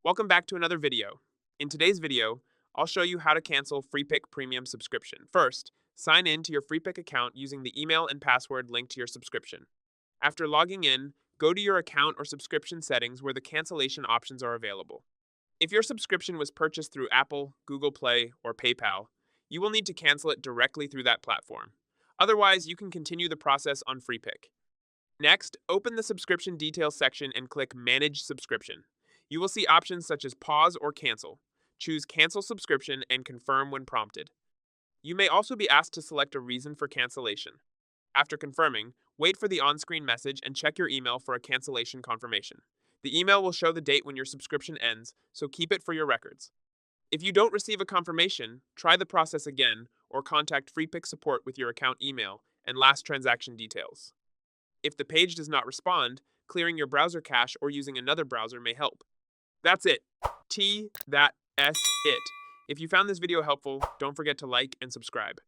Welcome back to another video. In today's video, I'll show you how to cancel Freepik Premium subscription. First, sign in to your Freepik account using the email and password linked to your subscription. After logging in, go to your account or subscription settings where the cancellation options are available. If your subscription was purchased through Apple, Google Play, or PayPal, you will need to cancel it directly through that platform. Otherwise, you can continue the process on Freepik. Next, open the subscription details section and click Manage Subscription. You will see options such as pause or cancel. Choose Cancel Subscription and confirm when prompted. You may also be asked to select a reason for cancellation. After confirming, wait for the on-screen message and check your email for a cancellation confirmation. The email will show the date when your subscription ends, so keep it for your records. If you don't receive a confirmation, try the process again or contact Freepik support with your account email and last transaction details. If the page does not respond, clearing your browser cache or using another browser may help. That's it. That's it. If you found this video helpful, don't forget to like and subscribe.